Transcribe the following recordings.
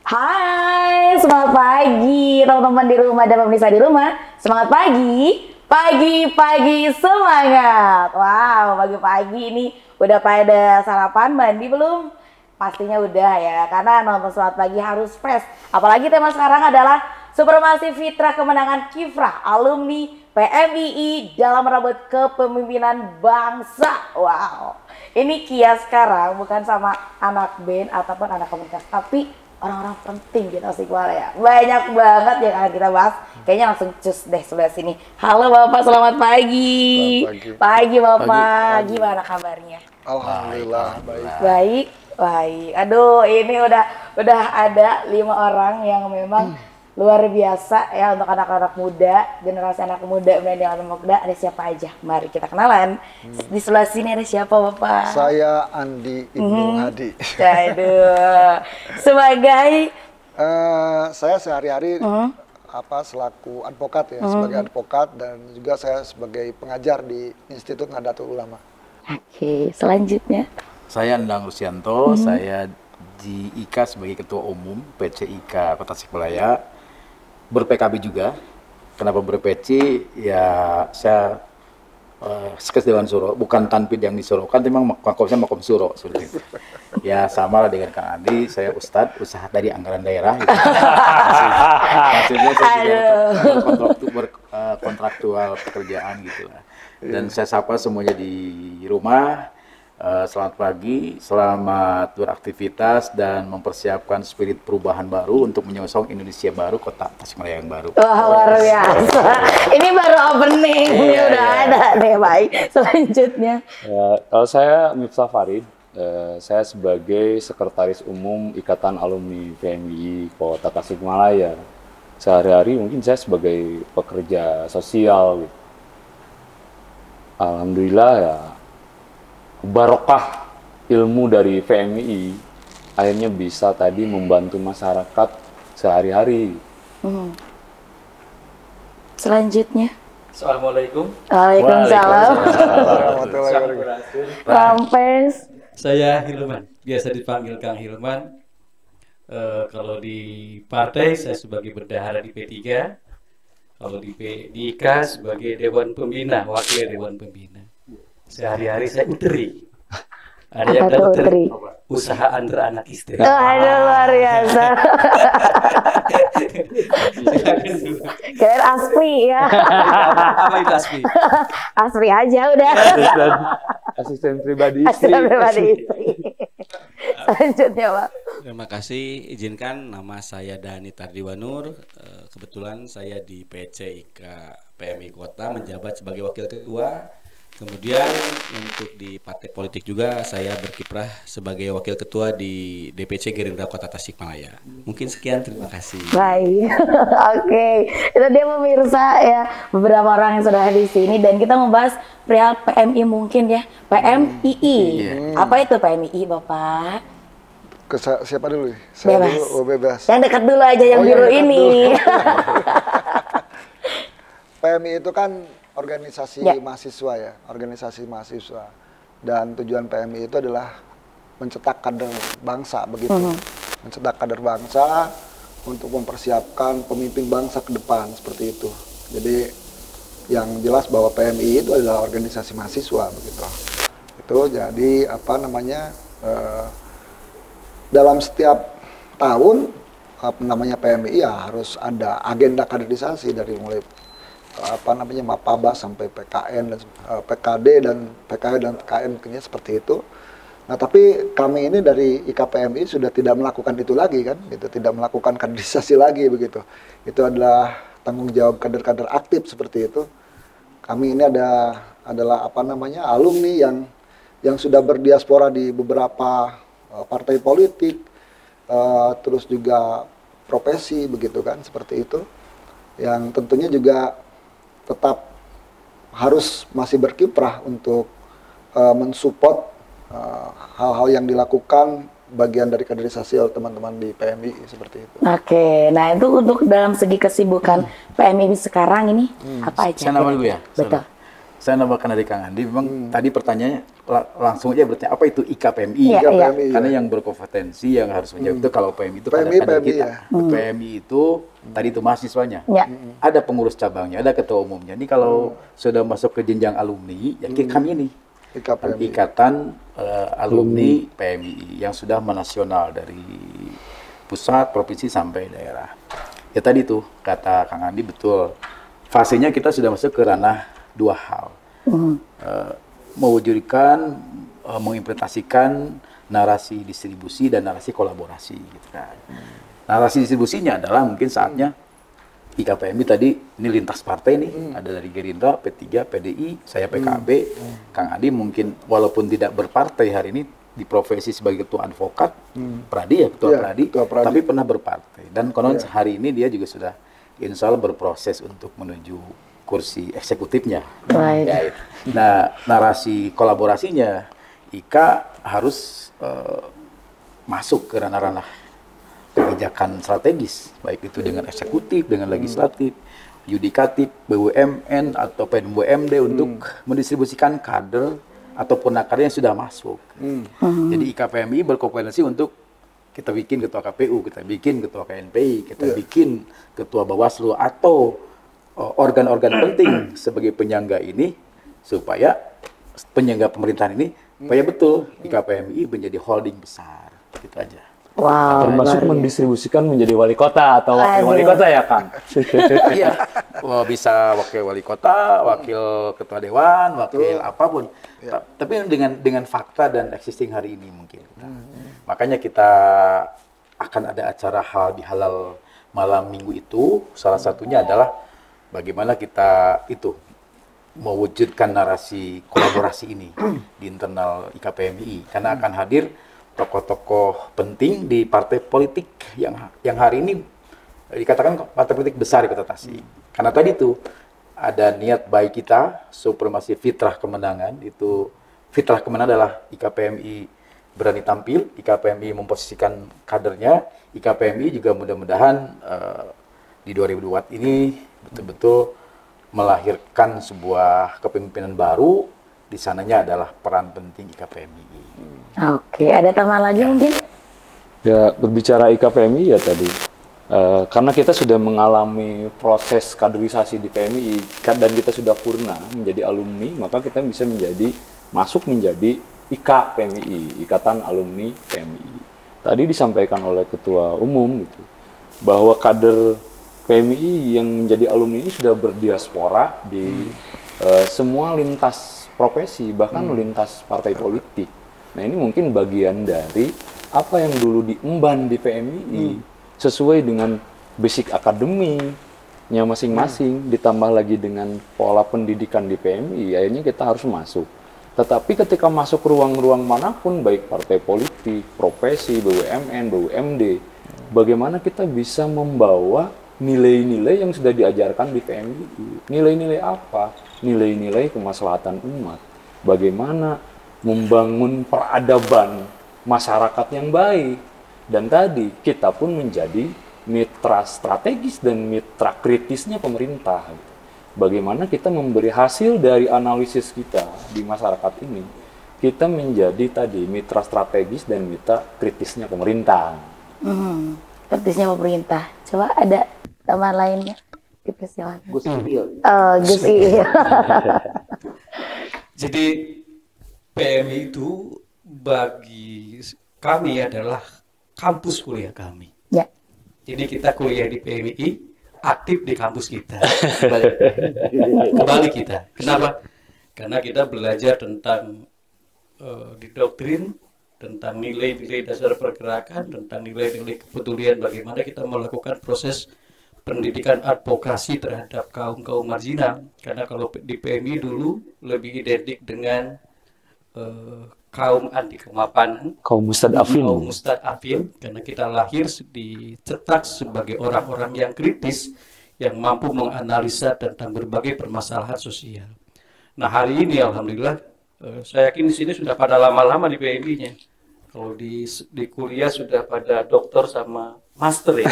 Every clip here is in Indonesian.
Hai, semangat pagi teman-teman di rumah dan pemirsa di rumah. Semangat pagi, pagi-pagi semangat. Wow, pagi-pagi ini udah pada sarapan, mandi belum? Pastinya udah ya, karena nonton Semangat Pagi harus fresh. Apalagi tema sekarang adalah Supremasi Fitrah Kemenangan Kiprah Alumni PMII dalam merebut kepemimpinan bangsa. Wow, ini Kia sekarang bukan sama anak band ataupun anak komunitas, tapi orang-orang penting di Tasikmalaya. Banyak banget yang akan kita bahas. Kayaknya langsung cus deh sebelah sini. Halo Bapak, selamat pagi. Selamat pagi. Pagi Bapak, Pagi. gimana kabarnya? Alhamdulillah baik. Baik, baik. Aduh, ini udah ada 5 orang yang memang luar biasa ya untuk anak-anak muda, generasi anak muda, milenial anak muda. Ada siapa aja? Mari kita kenalan. Di sebelah sini ada siapa Bapak? Saya Andi Ibnu Hadi. Aduh, sebagai Saya sehari-hari selaku advokat ya, sebagai advokat dan juga saya sebagai pengajar di Institut Nahdlatul Ulama. Oke, selanjutnya. Saya Endang Rusianto, saya di IKA sebagai Ketua Umum PCIK Kota Tasikmalaya, ber-PKB juga. Kenapa ber-PC? Ya saya Sekes Dewan Suro, bukan tanpid yang disorokan, memang makomnya makom suro seperti itu. Ya sama lah dengan Kang Andi, saya Ustadz, usaha dari anggaran daerah. Gitu. Maksudnya saya juga berkontraktual pekerjaan gitu lah. Dan saya sapa semuanya di rumah. Selamat pagi, selamat beraktivitas dan mempersiapkan spirit perubahan baru untuk menyongsong Indonesia baru, Kota Tasikmalaya yang baru. Wah, luar biasa. Ini baru opening, ini udah ada deh. Baik, selanjutnya. Ya, kalau saya Miftah Farid, saya sebagai Sekretaris Umum Ikatan Alumni PMII Kota Tasikmalaya. Sehari-hari mungkin saya sebagai pekerja sosial. Gitu. Alhamdulillah ya, barokah ilmu dari PMII akhirnya bisa tadi membantu masyarakat sehari-hari. Selanjutnya. Assalamualaikum. Waalaikumsalam. Warahmatullahi wabarakatuh. Rampes. Saya Hilman, biasa dipanggil Kang Hilman. Kalau di partai saya sebagai bendahara di P3. Kalau di IKA sebagai Dewan Pembina, wakil Dewan Pembina. Sehari-hari saya uteri. Ada yang tahu uteri? Usaha antara anak istri. Aduh, luar biasa. Keren Aspi ya. Apa itu Aspi? Aspi aja udah. Asisten pribadi istri. Asisten pribadi istri. Selanjutnya Pak. Terima kasih, izinkan nama saya Dani Tardiwanur. Kebetulan saya di PCIK PMI Kota menjabat sebagai wakil ketua. Kemudian untuk di partai politik juga saya berkiprah sebagai wakil ketua di DPC Gerindra Kota Tasikmalaya. Mungkin sekian, terima kasih. Baik, oke. Itu dia pemirsa ya, beberapa orang yang sudah di sini dan kita membahas perihal PMI mungkin ya, PMII. Apa itu PMII Bapak? Siapa dulu? Saya Bebas. dulu, bebas. Yang dekat dulu aja yang biru yang dekat ini. PMI itu kan organisasi Ya. mahasiswa ya, organisasi mahasiswa. Dan tujuan PMI itu adalah mencetak kader bangsa begitu. Mencetak kader bangsa untuk mempersiapkan pemimpin bangsa ke depan seperti itu. Jadi yang jelas bahwa PMI itu adalah organisasi mahasiswa begitu. Itu jadi dalam setiap tahun PMI ya harus ada agenda kaderisasi dari mulai Mapaba sampai PKN dan PKD dan PKN mungkinnya seperti itu. Nah, tapi kami ini dari IKPMI sudah tidak melakukan itu lagi kan, gitu, tidak melakukan kaderisasi lagi begitu. Itu adalah tanggung jawab kader-kader aktif seperti itu. Kami ini adalah alumni yang sudah berdiaspora di beberapa partai politik, terus juga profesi begitu kan, seperti itu. Yang tentunya juga tetap harus masih berkiprah untuk mensupport hal-hal yang dilakukan bagian dari kaderisasi oleh teman-teman di PMI seperti itu. Oke, nah itu untuk dalam segi kesibukan PMI sekarang ini apa aja? Saya nama dulu ya. Betul. Saya nambahkan dari Kang Andi, memang tadi pertanyaannya langsung aja bertanya apa itu IKPMI? Iya, iya. Karena yang berkompetensi yang harus menjawab itu kalau PMI itu PMI, kader kita. ya. PMI itu tadi itu mahasiswanya. Ya. Ada pengurus cabangnya, ada ketua umumnya. Ini kalau sudah masuk ke jenjang alumni, ya kami ini IKPMI. Ikatan Alumni PMI yang sudah menasional dari pusat, provinsi sampai daerah. Ya tadi tuh kata Kang Andi betul. Fasenya kita sudah masuk ke ranah dua hal. Mewujudkan, mengimplementasikan narasi distribusi dan narasi kolaborasi gitu kan. Narasi distribusinya adalah mungkin saatnya IKPMI tadi ini lintas partai nih, ada dari Gerindra, P3, PDI, saya PKB, Kang Adi mungkin walaupun tidak berpartai hari ini di profesi sebagai ketua advokat, Pradi ya, ketua Iya, Pradi, ketua Pradi. tapi pernah berpartai dan konon hari ini dia juga sudah insya Allah berproses untuk menuju kursi eksekutifnya. Baik. Ya, itu. Nah, narasi kolaborasinya IKA harus masuk ke ranah-ranah kebijakan strategis, baik itu dengan eksekutif, dengan legislatif, yudikatif, BUMN atau PMD untuk mendistribusikan kader ataupun nakarnya yang sudah masuk. Jadi IKPMI berkompetensi untuk kita bikin ketua KPU, kita bikin ketua KNPI, kita bikin ketua Bawaslu atau organ-organ penting sebagai penyangga ini supaya penyangga pemerintahan ini supaya betul IKPMI menjadi holding besar, gitu aja. Wow. Termasuk mendistribusikan menjadi wali kota atau wakil wali kota ya, Kang? Iya, bisa wakil wali kota, wakil ketua dewan, wakil apapun. Tapi dengan fakta dan existing hari ini mungkin. Makanya kita akan ada acara halal malam minggu itu. Salah satunya adalah bagaimana kita itu mewujudkan narasi kolaborasi ini di internal IKPMI. Karena akan hadir tokoh-tokoh penting di partai politik yang hari ini dikatakan partai politik besar di Kota Tasik. Karena tadi itu ada niat baik kita, supremasi fitrah kemenangan, itu fitrah kemenangan adalah IKPMI berani tampil, IKPMI memposisikan kadernya, IKPMI juga mudah-mudahan di 2024 ini betul-betul melahirkan sebuah kepemimpinan baru, di sananya adalah peran penting IKPMI. Oke, ada tambahan lagi mungkin? Ya, berbicara IKPMI ya tadi, karena kita sudah mengalami proses kaderisasi di PMI dan kita sudah purna menjadi alumni, maka kita bisa masuk menjadi IKA PMI, Ikatan Alumni PMI. Tadi disampaikan oleh Ketua Umum gitu, bahwa kader PMI yang menjadi alumni ini sudah berdiaspora di semua lintas profesi, bahkan lintas partai politik. Nah, ini mungkin bagian dari apa yang dulu diemban di PMI sesuai dengan basic akademinya masing-masing, ditambah lagi dengan pola pendidikan di PMI, akhirnya kita harus masuk. Tetapi ketika masuk ruang-ruang manapun, baik partai politik, profesi, BUMN, BUMD, bagaimana kita bisa membawa nilai-nilai yang sudah diajarkan di PMI. Nilai-nilai apa? Nilai-nilai kemaslahatan umat. Bagaimana membangun peradaban masyarakat yang baik. Dan tadi kita pun menjadi mitra strategis dan mitra kritisnya pemerintah. Bagaimana kita memberi hasil dari analisis kita di masyarakat ini, kita menjadi tadi mitra strategis dan mitra kritisnya pemerintah. Kritisnya pemerintah. Coba ada tambahan lainnya? Dipersilakan. Gus Iil. Gus Iil. Jadi PMI itu bagi kami adalah kampus kuliah kami. Ya. Jadi kita kuliah di PMI, aktif di kampus kita. Kembali kita. Kenapa? Karena kita belajar tentang di doktrin, tentang nilai-nilai dasar pergerakan, tentang nilai-nilai kepedulian, bagaimana kita melakukan proses pendidikan advokasi terhadap kaum-kaum marginal. Karena kalau di PMI dulu lebih identik dengan kaum anti kemapanan, Kaum mustadafin, karena kita lahir dicetak sebagai orang-orang yang kritis, yang mampu menganalisa tentang berbagai permasalahan sosial. Nah, hari ini alhamdulillah saya yakin di sini sudah pada lama-lama di PMI-nya. Kalau di kuliah sudah pada doktor sama master ya.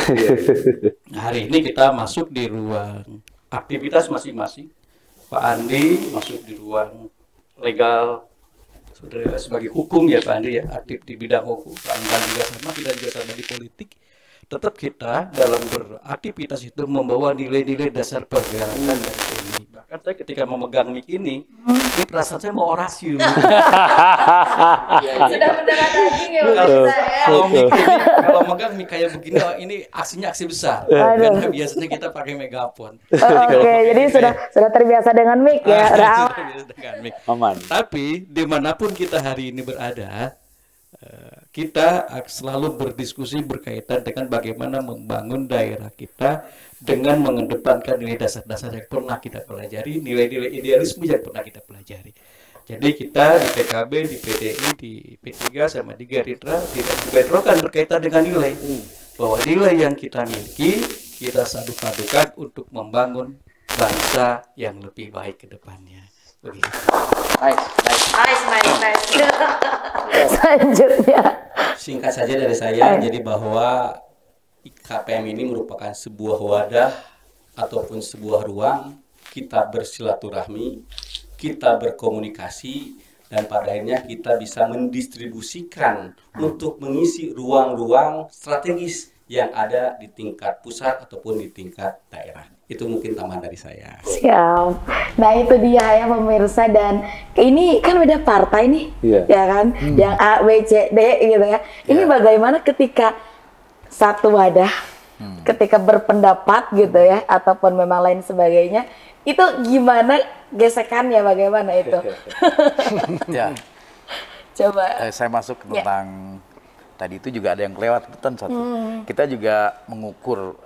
Nah, hari ini kita masuk di ruang aktivitas masing-masing. Pak Andi masuk di ruang legal, saudara sebagai hukum ya Pak Andi ya, aktif di bidang hukum. Pak Andi juga sama, kita juga sama di politik. Tetap kita dalam beraktivitas itu membawa nilai-nilai dasar pergerakan dan ini. Bahkan saya ketika memegang mic ini perasaan saya mau orasi. Sudah mendarat daging ya Pak Kalau Bisa ya. kalau megang mic kayak begini, oh, ini aksinya aksi besar. Aduh. Karena biasanya kita pakai megapon. Oke, jadi sudah terbiasa dengan mic ya. Udah aman. Dengan mic. Aman. Tapi dimanapun kita hari ini berada, kita selalu berdiskusi berkaitan dengan bagaimana membangun daerah kita dengan mengedepankan nilai dasar-dasar yang pernah kita pelajari, nilai-nilai idealisme yang pernah kita pelajari. Jadi kita di PKB, di PDI, di P3 sama di Gerindra tidak dibentrokan berkaitan dengan nilai. Bahwa nilai yang kita miliki, kita sadu-padukan untuk membangun bangsa yang lebih baik ke depannya. Begitu. Nice. Selanjutnya. Singkat saja dari saya, jadi bahwa KPM ini merupakan sebuah wadah ataupun sebuah ruang kita bersilaturahmi, kita berkomunikasi, dan pada akhirnya kita bisa mendistribusikan untuk mengisi ruang-ruang strategis yang ada di tingkat pusat ataupun di tingkat daerah. Itu mungkin tambahan dari saya. Siap. Nah itu dia ya pemirsa, dan ini kan beda partai nih, Iya. ya kan? Yang A, B, C, D gitu ya. Ini bagaimana ketika satu wadah, ketika berpendapat gitu ya, ataupun memang lain sebagainya, itu gimana gesekannya, bagaimana itu? Ya, Coba. saya masuk tentang tadi itu juga ada yang kelewat betul satu. Kita juga mengukur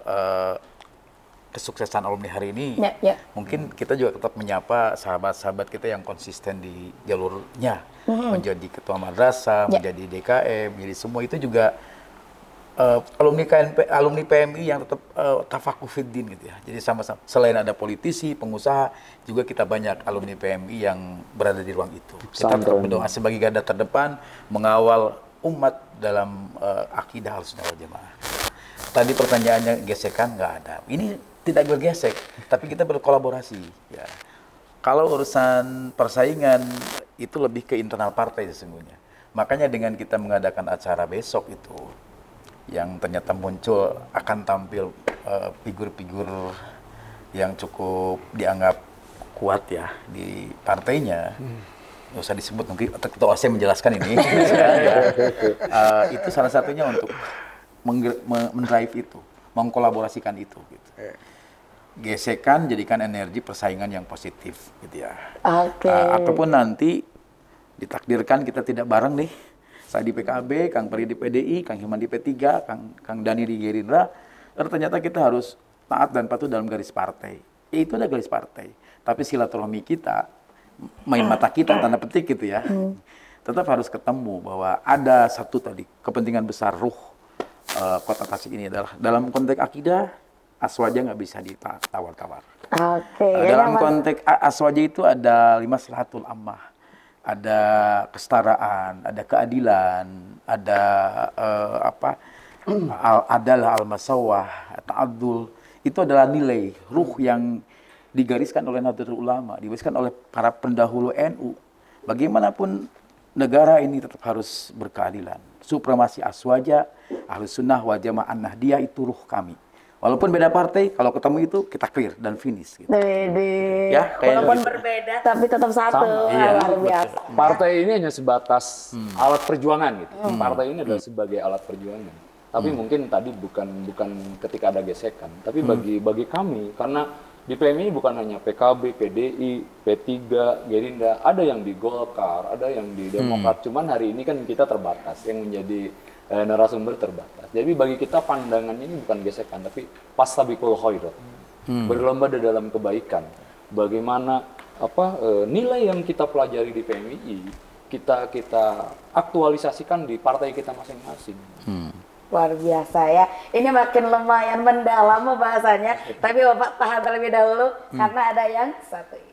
kesuksesan alumni hari ini. Ya. Mungkin kita juga tetap menyapa sahabat-sahabat kita yang konsisten di jalurnya, menjadi ketua madrasah, menjadi DKM, menjadi semua itu juga alumni PMI yang tetap tafakuh fiddin gitu ya. Jadi sama-sama selain ada politisi, pengusaha, juga kita banyak alumni PMI yang berada di ruang itu. Kita tetap berdoa sebagai garda terdepan mengawal umat dalam akidah Ahlussunnah wal Jamaah. Tadi pertanyaannya gesekan nggak ada. Ini tidak bergesek, tapi kita berkolaborasi. Ya. Kalau urusan persaingan itu lebih ke internal partai sesungguhnya. Makanya dengan kita mengadakan acara besok itu, yang ternyata muncul akan tampil figur-figur yang cukup dianggap kuat ya di partainya. Nggak usah disebut, mungkin ketua OSIS menjelaskan ini. Itu salah satunya untuk mendrive itu, mengkolaborasikan itu. Gitu. Gesekan jadikan energi persaingan yang positif, gitu ya. Oke. Ataupun nanti ditakdirkan kita tidak bareng nih. Saya di PKB, Kang Peri di PDI, Kang Hilman di P3, Kang Dani di Gerindra. Ternyata kita harus taat dan patuh dalam garis partai. Itu ada garis partai. Tapi silaturahmi kita, main mata kita, tanda petik gitu ya. Tetap harus ketemu bahwa ada satu tadi, kepentingan besar ruh Kota Tasik ini adalah dalam konteks akidah, aswaja nggak bisa ditawar-tawar. Oke. Dalam konteks aswaja itu ada maslahatul ammah, ada kesetaraan, ada keadilan, ada adalah al-masawah, ta'adul. Itu adalah nilai ruh yang digariskan oleh Nahdlatul Ulama, digariskan oleh para pendahulu NU. Bagaimanapun negara ini tetap harus berkeadilan. Supremasi aswaja, Ahlussunnah wal Jamaah Nahdiyah itu ruh kami. Walaupun beda partai, kalau ketemu itu kita clear dan finish. Gitu. Ya, walaupun gitu. berbeda, tapi tetap satu. Iya, Luar biasa. Partai ini hanya sebatas alat perjuangan gitu. Partai ini adalah sebagai alat perjuangan. Tapi mungkin tadi bukan ketika ada gesekan, tapi bagi kami, karena di PMI bukan hanya PKB, PDI, P3, Gerindra, ada yang di Golkar, ada yang di Demokrat. Cuman hari ini kan kita terbatas, yang menjadi narasumber terbatas. Jadi bagi kita pandangannya ini bukan gesekan, tapi fastabiqul khairat. Berlomba di dalam kebaikan. Bagaimana nilai yang kita pelajari di PMI kita aktualisasikan di partai kita masing-masing. Luar biasa ya. Ini makin lumayan mendalam bahasanya. Tapi Bapak tahan terlebih dahulu karena ada yang satu ini.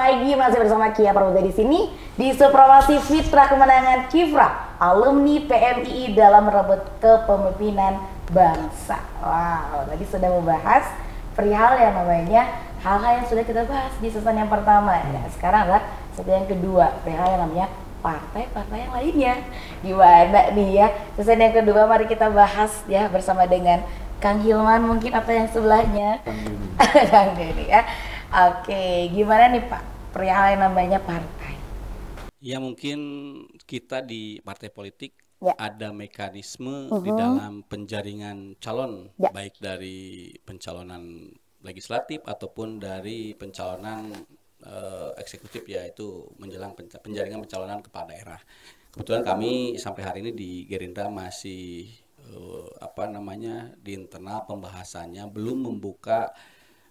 pagi masih bersama Kia Pramudia di sini di Supremasi Fitra Kemenangan Kifra, alumni PMII dalam merebut kepemimpinan bangsa. Wow, tadi sudah membahas perihal yang namanya hal-hal yang sudah kita bahas di season yang pertama. Ya, sekarang adalah season yang kedua, perihal yang namanya partai-partai yang lainnya. Gimana nih ya? Season yang kedua mari kita bahas ya bersama dengan Kang Hilman mungkin atau yang sebelahnya. Kang Denny ya. Oke, gimana nih Pak perihal yang namanya partai? Ya mungkin kita di partai politik Ya. ada mekanisme di dalam penjaringan calon, Ya. baik dari pencalonan legislatif ataupun dari pencalonan eksekutif, yaitu menjelang penjaringan pencalonan kepala daerah. Kebetulan kami sampai hari ini di Gerindra masih di internal pembahasannya belum membuka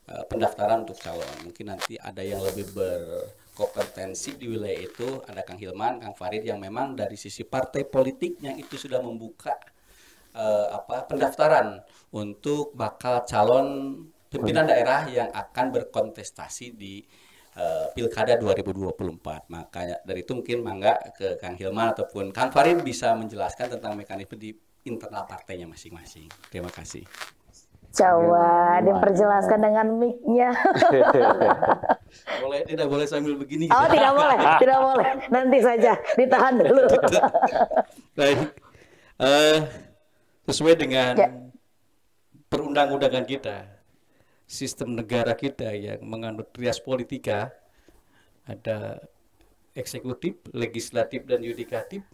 pendaftaran untuk calon. Mungkin nanti ada yang lebih berkompetensi di wilayah itu, ada Kang Hilman, Kang Farid yang memang dari sisi partai politiknya itu sudah membuka pendaftaran untuk bakal calon pimpinan daerah yang akan berkontestasi di Pilkada 2024. Makanya dari itu mungkin mangga ke Kang Hilman ataupun Kang Farid bisa menjelaskan tentang mekanisme di internal partainya masing-masing. Terima kasih. Coba diperjelaskan dengan mic-nya. Boleh, tidak boleh sambil begini. Oh, tidak boleh, tidak boleh. Nanti saja, ditahan dulu. Baik. Sesuai dengan Ya. perundang-undangan kita, sistem negara kita yang menganut trias politika, ada eksekutif, legislatif, dan yudikatif.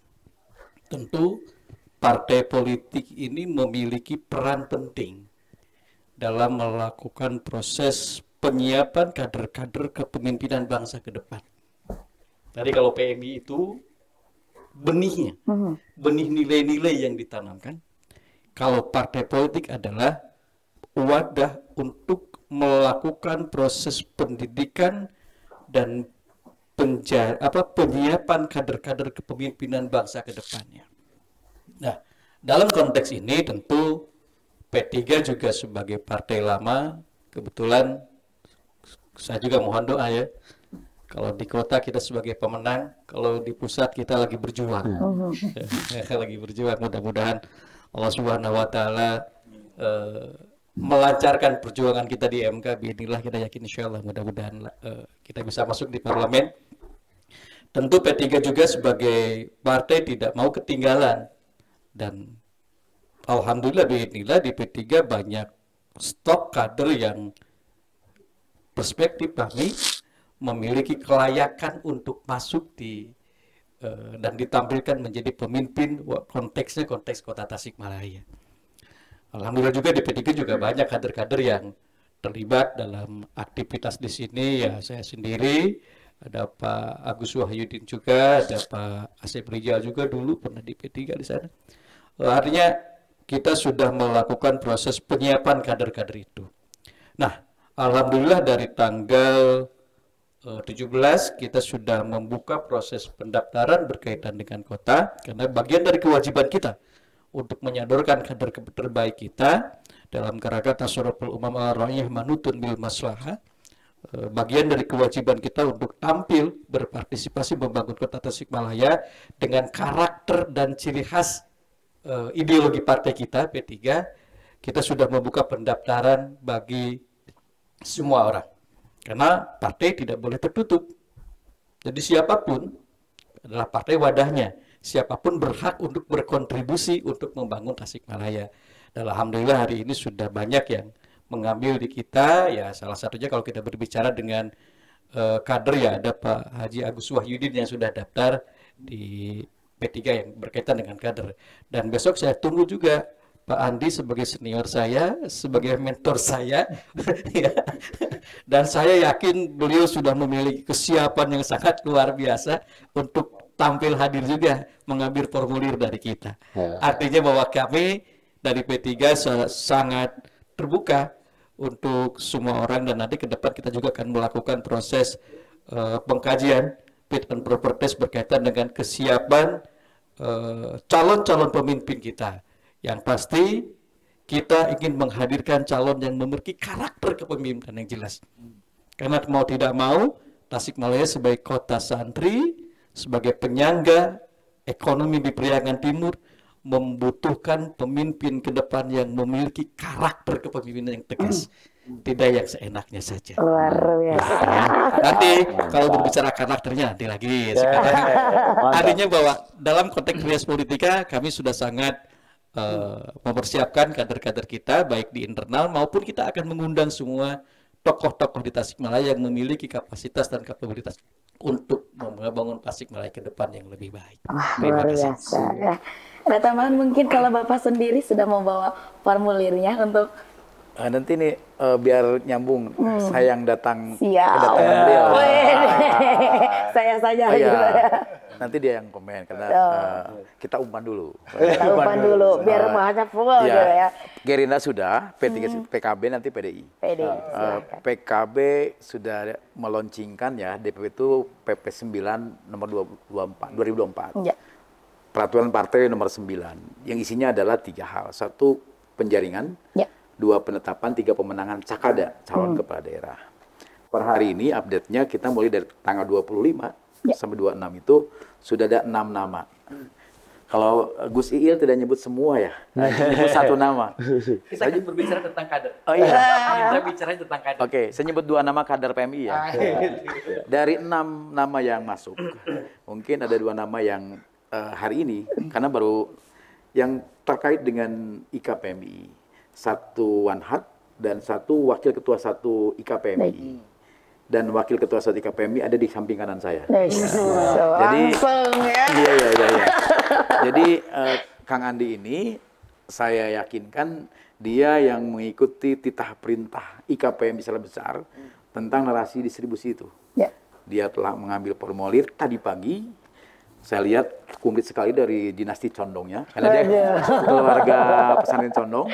Tentu partai politik ini memiliki peran penting dalam melakukan proses penyiapan kader-kader kepemimpinan bangsa ke depan. Tadi kalau PMI itu benihnya, benih nilai-nilai yang ditanamkan. Kalau partai politik adalah wadah untuk melakukan proses pendidikan dan penyiapan kader-kader kepemimpinan bangsa ke depannya. Nah, dalam konteks ini tentu P3 juga sebagai partai lama, kebetulan saya juga mohon doa ya. Kalau di kota kita sebagai pemenang, kalau di pusat kita lagi berjuang. Lagi berjuang, mudah-mudahan Allah Subhanahu wa taala melancarkan perjuangan kita di MK. Bismillah, kita yakin insyaallah mudah-mudahan kita bisa masuk di parlemen. Tentu P3 juga sebagai partai tidak mau ketinggalan, dan alhamdulillah bismillah di P3 banyak stok kader yang perspektif kami memiliki kelayakan untuk masuk di dan ditampilkan menjadi pemimpin, konteksnya konteks kota Tasikmalaya. Alhamdulillah juga di P3 juga banyak kader-kader yang terlibat dalam aktivitas di sini. Ya saya sendiri, ada Pak Agus Wahyudin juga, ada Pak Asep Rijal juga dulu pernah di P3 di sana. Artinya kita sudah melakukan proses penyiapan kader-kader itu. Nah, alhamdulillah dari tanggal 17 kita sudah membuka proses pendaftaran berkaitan dengan kota, karena bagian dari kewajiban kita untuk menyodorkan kader terbaik kita dalam kerangka tasarruful umam al-ra'iyah manutun bil maslahah. Bagian dari kewajiban kita untuk tampil berpartisipasi membangun kota Tasikmalaya dengan karakter dan ciri khas ideologi partai kita P3. Kita sudah membuka pendaftaran bagi semua orang, karena partai tidak boleh tertutup. Jadi siapapun adalah partai wadahnya, siapapun berhak untuk berkontribusi untuk membangun Tasikmalaya. Dan alhamdulillah hari ini sudah banyak yang mengambil di kita. Ya salah satunya kalau kita berbicara dengan kader, ya ada Pak Haji Agus Wahyudin yang sudah daftar di P3 yang berkaitan dengan kader. Dan besok saya tunggu juga Pak Andi sebagai senior saya, sebagai mentor saya. Ya. Dan saya yakin beliau sudah memiliki kesiapan yang sangat luar biasa untuk tampil hadir juga mengambil formulir dari kita. Artinya bahwa kami dari P3 sangat terbuka untuk semua orang, dan nanti ke depan kita juga akan melakukan proses pengkajian fit and proper test berkaitan dengan kesiapan calon-calon pemimpin kita. Yang pasti kita ingin menghadirkan calon yang memiliki karakter kepemimpinan yang jelas. Karena mau tidak mau Tasikmalaya sebagai kota santri, sebagai penyangga ekonomi di Priangan Timur, membutuhkan pemimpin ke depan yang memiliki karakter kepemimpinan yang tegas, tidak yang seenaknya saja. Luar biasa. Ya. Nanti kalau berbicara karakternya nanti lagi. Sekarang artinya bahwa dalam konteks rias politika kami sudah sangat mempersiapkan kader-kader kita baik di internal maupun kita akan mengundang semua tokoh-tokoh di Tasikmalaya yang memiliki kapasitas dan kapabilitas untuk membangun Tasikmalaya ke depan yang lebih baik. Wah, Terima luar kasih. biasa. Ya. Ada tambahan mungkin kalau Bapak sendiri sudah membawa formulirnya untuk Nanti nih biar nyambung, saya yang datang siap. kedatangan beliau. Saya saja Oh, iya. gitu ya. Nanti dia yang komen karena kita umpan dulu. Kita umpan dulu biar bahasnya full gitu ya. Gerindra sudah, P3 PKB nanti PDI. PD. PKB sudah meluncingkan ya DPP itu PP 9 nomor 2024. Ya. Peraturan partai nomor 9 yang isinya adalah 3 hal. 1 penjaringan, Ya. 2 penetapan, 3 pemenangan cakada calon kepala daerah. Per hari ini update-nya kita mulai dari tanggal 25 sampai 26 itu sudah ada 6 nama. Kalau Gus Iil tidak nyebut semua ya, nyebut 1 nama. Kita akan berbicara tentang kader. Oh iya. Kita bicara tentang kader. Oke, saya nyebut 2 nama kader PMI ya. Dari 6 nama yang masuk, mungkin ada 2 nama yang hari ini, karena baru yang terkait dengan IKPMI. 1 Wanhat dan 1 Wakil Ketua 1 IKPMI. Dan Wakil Ketua 1 IKPMI ada di samping kanan saya. Jadi langsung ya. Iya. Jadi Kang Andi ini saya yakinkan dia yang mengikuti titah perintah IKPMI secara besar tentang narasi distribusi itu. Ya. Dia telah mengambil formulir tadi pagi. Saya lihat komplit sekali dari dinasti Condongnya, karena dia keluarga pesantren Condong.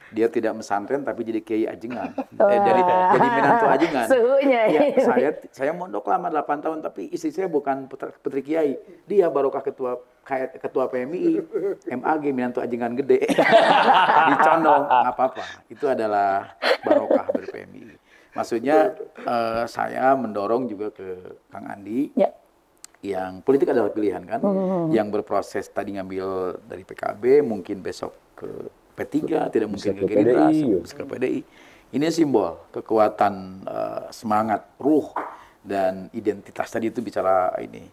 Dia tidak mesantren tapi jadi kiai ajengan. Jadi menantu ajengan. Suhunya. Ya, saya mondok lama 8 tahun tapi istri saya bukan putri kiai. Dia barokah ketua PMI, MAG menantu ajengan gede. Di Condong, nggak apa-apa. Itu adalah barokah dari PMI. Maksudnya saya mendorong juga ke Kang Andi. Ya. Yang politik adalah pilihan kan, yang berproses tadi ngambil dari PKB, mungkin besok ke P3, tidak mungkin ke Gerindra, ke PDI. Ini simbol kekuatan semangat, ruh, dan identitas tadi itu bicara ini.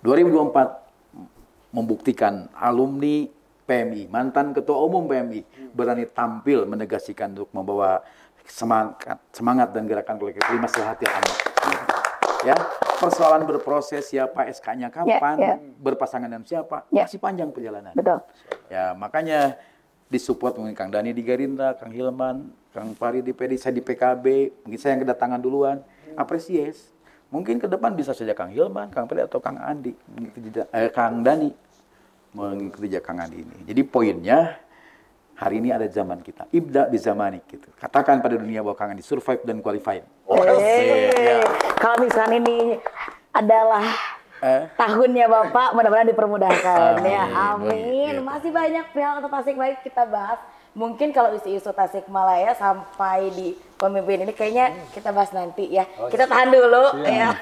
2024 membuktikan alumni PMI, mantan ketua umum PMI, berani tampil menegaskan untuk membawa semangat dan gerakan kolektif maslahat yang amat. Ya, persoalan berproses siapa SK-nya kapan, berpasangan dengan siapa, masih panjang perjalanan. Betul. Ya, makanya disupport mungkin Kang Dani di Gerindra, Kang Hilman, Kang Farid di PD, saya di PKB, mungkin saya yang kedatangan duluan, apresiasi. Mungkin ke depan bisa saja Kang Hilman, Kang Farid atau Kang Andi, Kang Dani mengikuti jejak Kang Andi ini. Jadi poinnya hari ini ada zaman kita, ibda di zamanik gitu. Katakan pada dunia bahwa Kang Andi survive dan qualified. Kalau misalnya ini adalah tahunnya Bapak, mudah-mudahan dipermudahkan ya. Amin. Masih banyak hal atau Tasikmalaya kita bahas. Mungkin kalau isu-isu Tasikmalaya sampai di pemimpin ini kayaknya kita bahas nanti ya. Kita tahan dulu ya.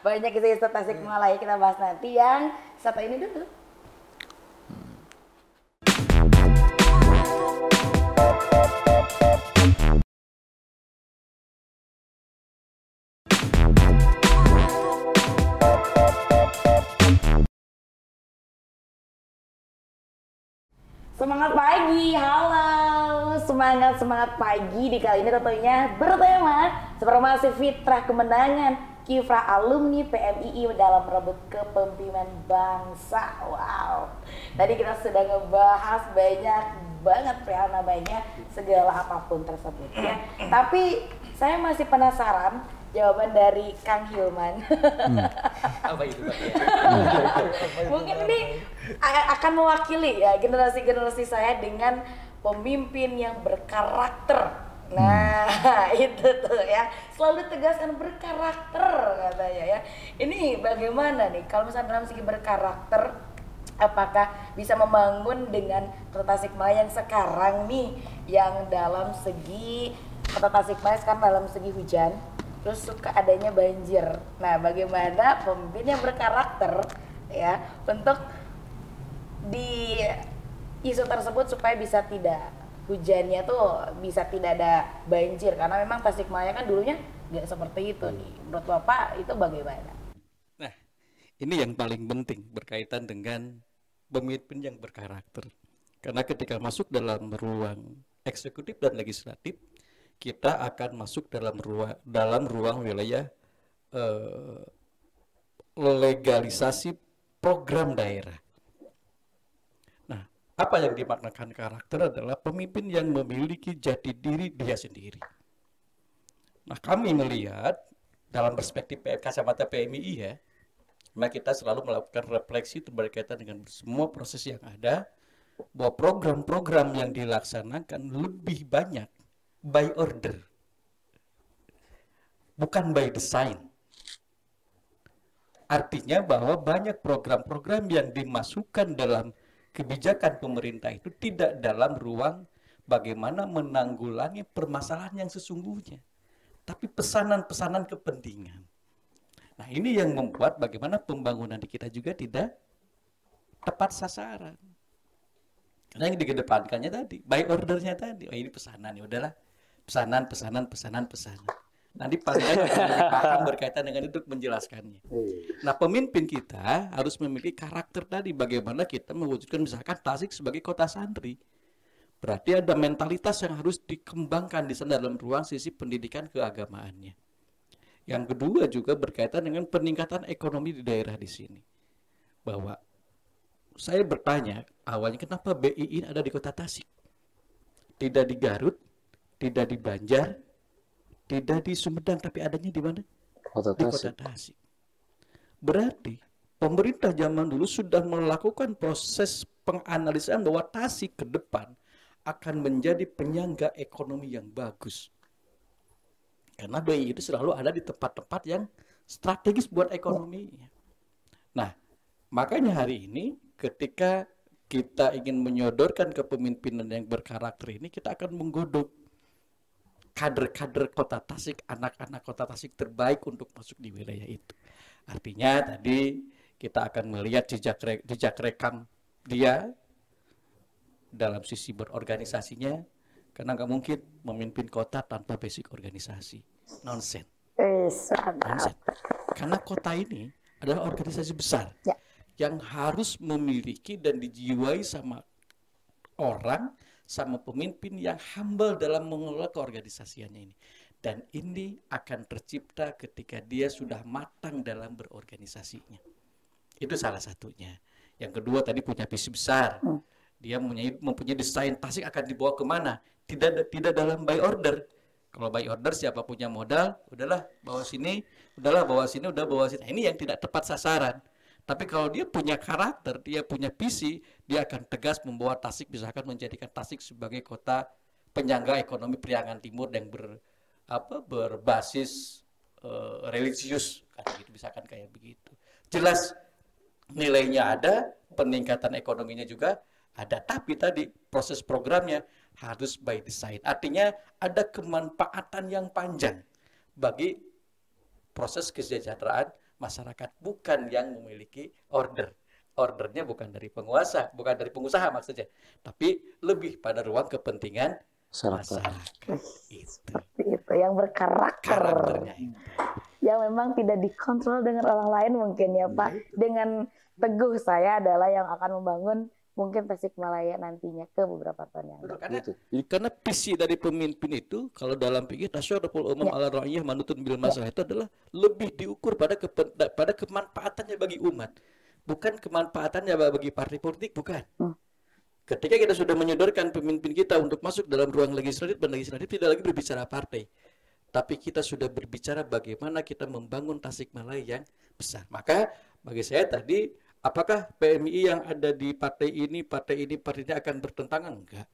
Banyak isu-isu Tasikmalaya kita bahas nanti. Yang satu ini dulu. Semangat pagi, halo, semangat pagi di kali ini tentunya bertema Supremasi Fitrah Kemenangan Kiprah Alumni PMII dalam merebut kepemimpinan bangsa. Wow, tadi kita sudah ngebahas banyak banget perihal namanya segala apapun tersebut ya. Tapi saya masih penasaran jawaban dari Kang Hilman. Apa itu Pak? Mungkin ini akan mewakili ya generasi-generasi saya dengan pemimpin yang berkarakter. Nah, itu tuh ya. Selalu tegaskan berkarakter katanya ya. Ini bagaimana nih kalau misalnya dalam segi berkarakter, apakah bisa membangun dengan Kota Tasikmalaya yang sekarang nih, yang dalam segi Kota Tasikmalaya sekarang dalam segi hujan terus suka adanya banjir. Nah, bagaimana pemimpin yang berkarakter ya untuk di isu tersebut supaya bisa tidak hujannya tuh bisa tidak ada banjir, karena memang Tasikmalaya kan dulunya nggak seperti itu nih. Menurut Bapak itu bagaimana? Nah, ini yang paling penting berkaitan dengan pemimpin yang berkarakter. Karena ketika masuk dalam ruang eksekutif dan legislatif, kita akan masuk dalam ruang wilayah legalisasi program daerah. Nah, apa yang dimaknakan karakter adalah pemimpin yang memiliki jati diri dia sendiri. Nah, kami melihat dalam perspektif kacamata PMII ya, nah kita selalu melakukan refleksi berkaitan dengan semua proses yang ada, bahwa program-program yang dilaksanakan lebih banyak by order, bukan by design. Artinya bahwa banyak program-program yang dimasukkan dalam kebijakan pemerintah itu tidak dalam ruang bagaimana menanggulangi permasalahan yang sesungguhnya, tapi pesanan-pesanan kepentingan. Nah, ini yang membuat bagaimana pembangunan di kita juga tidak tepat sasaran. Karena yang dikedepankannya tadi, by ordernya tadi, oh ini pesanan, ya udahlah, pesanan. Nanti panggilan akan berkaitan dengan itu menjelaskannya. Nah, pemimpin kita harus memiliki karakter tadi, bagaimana kita mewujudkan misalkan Tasik sebagai kota santri. Berarti ada mentalitas yang harus dikembangkan di sana dalam ruang sisi pendidikan keagamaannya. Yang kedua juga berkaitan dengan peningkatan ekonomi di daerah di sini. Bahwa saya bertanya awalnya kenapa BI ini ada di kota Tasik? Tidak di Garut, tidak di Banjar, tidak di Sumedang, tapi adanya di mana? Di kota Tasik. Berarti pemerintah zaman dulu sudah melakukan proses penganalisaan bahwa Tasik ke depan akan menjadi penyangga ekonomi yang bagus. Karena BI itu selalu ada di tempat-tempat yang strategis buat ekonomi. Nah, makanya hari ini ketika kita ingin menyodorkan kepemimpinan yang berkarakter ini, kita akan menggodok kader-kader kota Tasik, anak-anak kota Tasik terbaik untuk masuk di wilayah itu. Artinya tadi kita akan melihat jejak rekam dia dalam sisi berorganisasinya, karena nggak mungkin memimpin kota tanpa basic organisasi. Nonsen. Karena kota ini adalah organisasi besar yang harus memiliki dan dijiwai sama orang, sama pemimpin yang humble dalam mengelola keorganisasiannya ini. Dan ini akan tercipta ketika dia sudah matang dalam berorganisasinya. Itu salah satunya. Yang kedua tadi punya visi besar. Dia mempunyai desain Tasik akan dibawa kemana. Tidak dalam by order. Kalau by order siapa punya modal, udahlah bawa sini, udah bawa sini. Nah, ini yang tidak tepat sasaran. Tapi kalau dia punya karakter, dia punya visi, dia akan tegas membawa Tasik, misalkan menjadikan Tasik sebagai kota penyangga ekonomi Priangan Timur yang berbasis religius, kan gitu, misalkan kayak begitu. Jelas nilainya ada, peningkatan ekonominya juga ada, tapi tadi proses programnya harus by design. Artinya ada kemanfaatan yang panjang bagi proses kesejahteraan masyarakat, bukan yang memiliki order. Ordernya bukan dari penguasa, bukan dari pengusaha maksudnya, tapi lebih pada ruang kepentingan masyarakat. Itu yang berkarakter. Yang memang tidak dikontrol dengan orang lain mungkin ya Pak. Dengan teguh saya adalah yang akan membangun mungkin Tasikmalaya nantinya ke beberapa tahun yang akan. Karena visi dari pemimpin itu kalau dalam pikir tasyarruful umam ala ra'iyah manutun bil masalah itu adalah lebih diukur pada kemanfaatannya bagi umat, bukan kemanfaatannya bagi partai politik, bukan. Ketika kita sudah menyodorkan pemimpin kita untuk masuk dalam ruang legislatif dan legislatif tidak lagi berbicara partai, tapi kita sudah berbicara bagaimana kita membangun Tasikmalaya yang besar. Maka bagi saya tadi, apakah PMI yang ada di partai ini akan bertentangan? Enggak.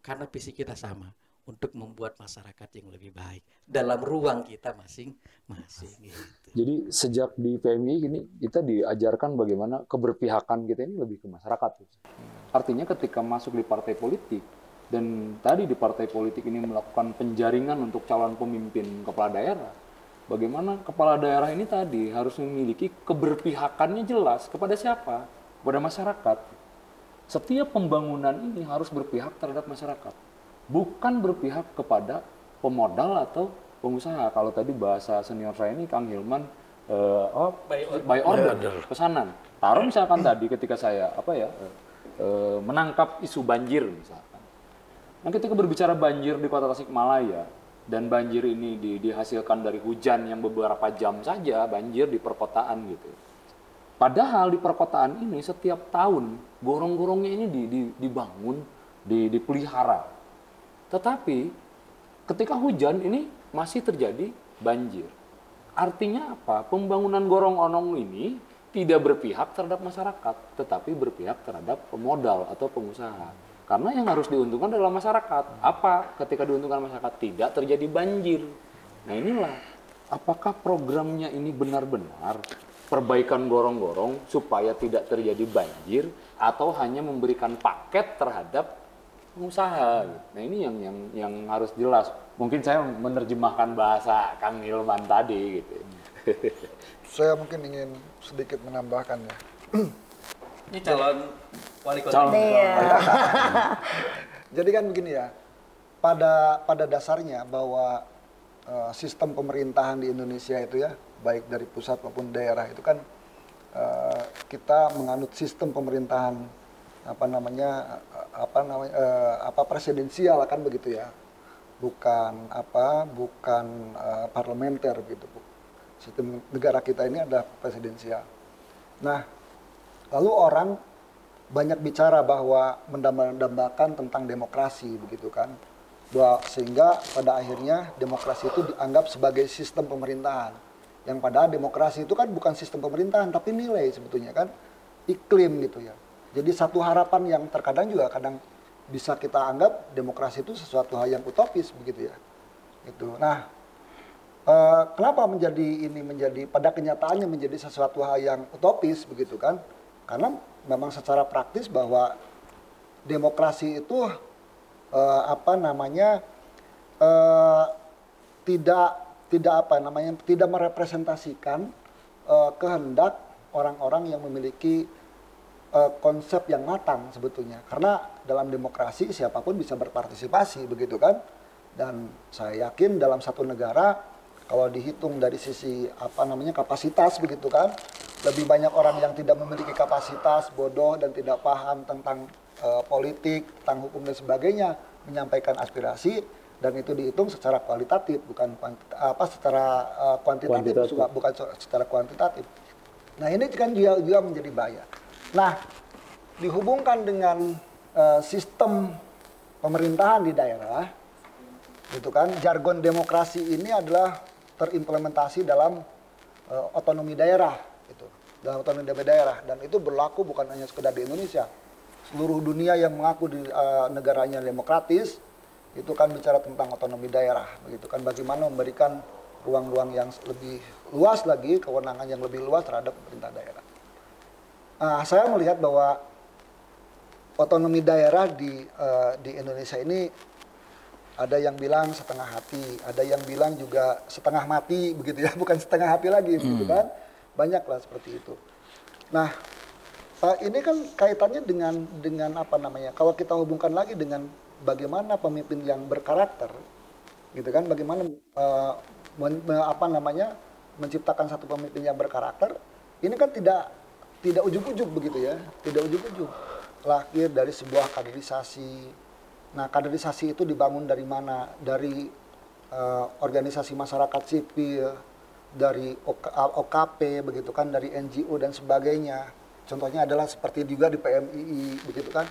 Karena visi kita sama, untuk membuat masyarakat yang lebih baik dalam ruang kita masing-masing. Gitu. Jadi sejak di PMI ini kita diajarkan bagaimana keberpihakan kita ini lebih ke masyarakat. Artinya ketika masuk di partai politik, dan tadi di partai politik ini melakukan penjaringan untuk calon pemimpin kepala daerah, bagaimana kepala daerah ini tadi harus memiliki keberpihakannya jelas kepada siapa? Kepada masyarakat. Setiap pembangunan ini harus berpihak terhadap masyarakat, bukan berpihak kepada pemodal atau pengusaha. Kalau tadi bahasa senior saya ini Kang Hilman, by order, pesanan. Taruh misalkan tadi ketika saya menangkap isu banjir misalkan. Nah, ketika berbicara banjir di Kota Tasikmalaya dan banjir ini dihasilkan dari hujan yang beberapa jam saja, banjir di perkotaan gitu. Padahal di perkotaan ini setiap tahun gorong-gorongnya ini dibangun, dipelihara. Tetapi ketika hujan ini masih terjadi banjir. Artinya apa? Pembangunan gorong-gorong ini tidak berpihak terhadap masyarakat, tetapi berpihak terhadap pemodal atau pengusaha. Karena yang harus diuntungkan adalah masyarakat. Apa? Ketika diuntungkan masyarakat tidak terjadi banjir. Nah inilah, apakah programnya ini benar-benar perbaikan gorong-gorong supaya tidak terjadi banjir atau hanya memberikan paket terhadap pengusaha? Nah ini yang harus jelas. Mungkin saya menerjemahkan bahasa Kang Hilman tadi gitu. Saya mungkin ingin sedikit menambahkan ya. Ini calon wali kota. Iya. Jadi kan begini ya, pada dasarnya bahwa sistem pemerintahan di Indonesia itu ya, baik dari pusat maupun daerah itu kan kita menganut sistem pemerintahan presidensial kan begitu ya, bukan parlementer gitu. Sistem negara kita ini adalah presidensial. Nah, lalu orang banyak bicara bahwa mendambakan tentang demokrasi begitu kan, sehingga pada akhirnya demokrasi itu dianggap sebagai sistem pemerintahan. Yang padahal demokrasi itu kan bukan sistem pemerintahan tapi nilai sebetulnya kan, iklim gitu ya. Jadi satu harapan yang terkadang juga kadang bisa kita anggap demokrasi itu sesuatu hal yang utopis begitu ya. Gitu. Nah, kenapa menjadi pada kenyataannya menjadi sesuatu hal yang utopis begitu kan? Karena memang secara praktis bahwa demokrasi itu tidak merepresentasikan kehendak orang-orang yang memiliki konsep yang matang sebetulnya. Karena dalam demokrasi siapapun bisa berpartisipasi begitu kan? Dan saya yakin dalam satu negara kalau dihitung dari sisi kapasitas begitu kan, lebih banyak orang yang tidak memiliki kapasitas, bodoh dan tidak paham tentang politik, tentang hukum dan sebagainya, menyampaikan aspirasi, dan itu dihitung secara kualitatif bukan kuantitatif. Bukan secara kuantitatif. Nah ini kan juga menjadi bahaya. Nah dihubungkan dengan sistem pemerintahan di daerah, gitu kan, jargon demokrasi ini adalah terimplementasi dalam otonomi daerah, gitu, dalam otonomi daerah, dan itu berlaku bukan hanya sekedar di Indonesia, seluruh dunia yang mengaku di negaranya demokratis itu kan bicara tentang otonomi daerah, begitu kan, bagaimana memberikan ruang-ruang yang lebih luas lagi, kewenangan yang lebih luas terhadap pemerintah daerah. Saya melihat bahwa otonomi daerah di Indonesia ini ada yang bilang setengah hati, ada yang bilang juga setengah mati, begitu ya, bukan setengah hati lagi, gitu kan, banyaklah seperti itu. Nah, ini kan kaitannya dengan kalau kita hubungkan lagi dengan bagaimana pemimpin yang berkarakter, gitu kan, bagaimana menciptakan satu pemimpin yang berkarakter, ini kan tidak ujug-ujug begitu ya, tidak ujug-ujug, lahir dari sebuah kaderisasi. Nah, kaderisasi itu dibangun dari mana? Dari organisasi masyarakat sipil, dari OKP, begitu kan, dari NGO dan sebagainya. Contohnya adalah seperti juga di PMII, begitu kan.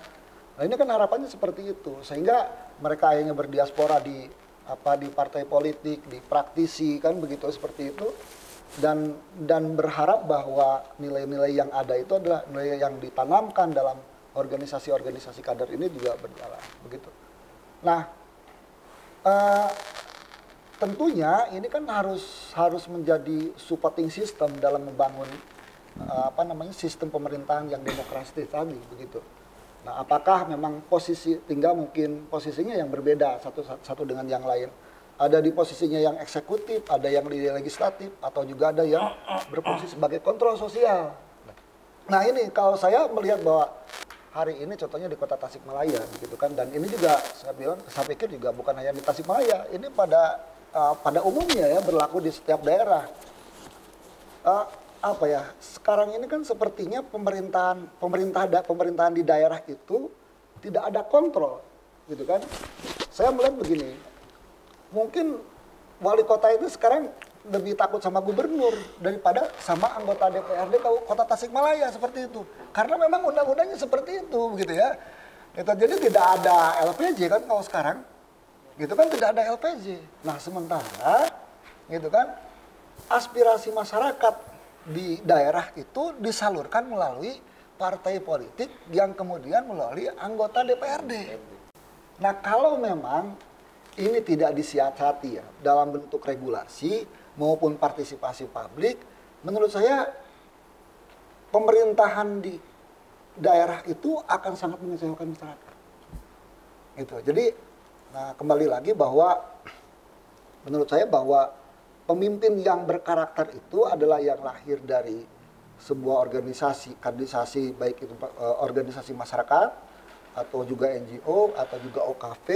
Nah, ini kan harapannya seperti itu, sehingga mereka akhirnya berdiaspora di partai politik, di praktisi kan, begitu seperti itu. Dan berharap bahwa nilai-nilai yang ada itu adalah nilai yang ditanamkan dalam organisasi-organisasi kader ini juga berjalan begitu. Nah, tentunya ini kan harus menjadi supporting system dalam membangun sistem pemerintahan yang demokratis tadi begitu. Nah, apakah memang tinggal mungkin posisinya yang berbeda satu dengan yang lain. ada di posisinya yang eksekutif, ada yang di legislatif, atau juga ada yang berfungsi sebagai kontrol sosial. Nah ini kalau saya melihat bahwa hari ini contohnya di kota Tasikmalaya gitu kan, dan ini juga saya pikir juga bukan hanya di Tasikmalaya, ini pada umumnya ya berlaku di setiap daerah. Apa ya? Sekarang ini kan sepertinya pemerintahan di daerah itu tidak ada kontrol, gitu kan? Saya melihat begini. Mungkin wali kota itu sekarang lebih takut sama gubernur daripada sama anggota DPRD Kota Tasikmalaya seperti itu. Karena memang undang-undangnya seperti itu, begitu ya. Itu jadi tidak ada LPJ kan kalau sekarang, gitu kan tidak ada LPJ. Nah sementara, gitu kan, aspirasi masyarakat di daerah itu disalurkan melalui partai politik yang kemudian melalui anggota DPRD. Nah kalau memang ini tidak disiasati ya dalam bentuk regulasi maupun partisipasi publik, menurut saya pemerintahan di daerah itu akan sangat mengecewakan masyarakat. Gitu. Jadi, nah kembali lagi bahwa menurut saya bahwa pemimpin yang berkarakter itu adalah yang lahir dari sebuah organisasi baik itu organisasi masyarakat atau juga NGO atau juga OKV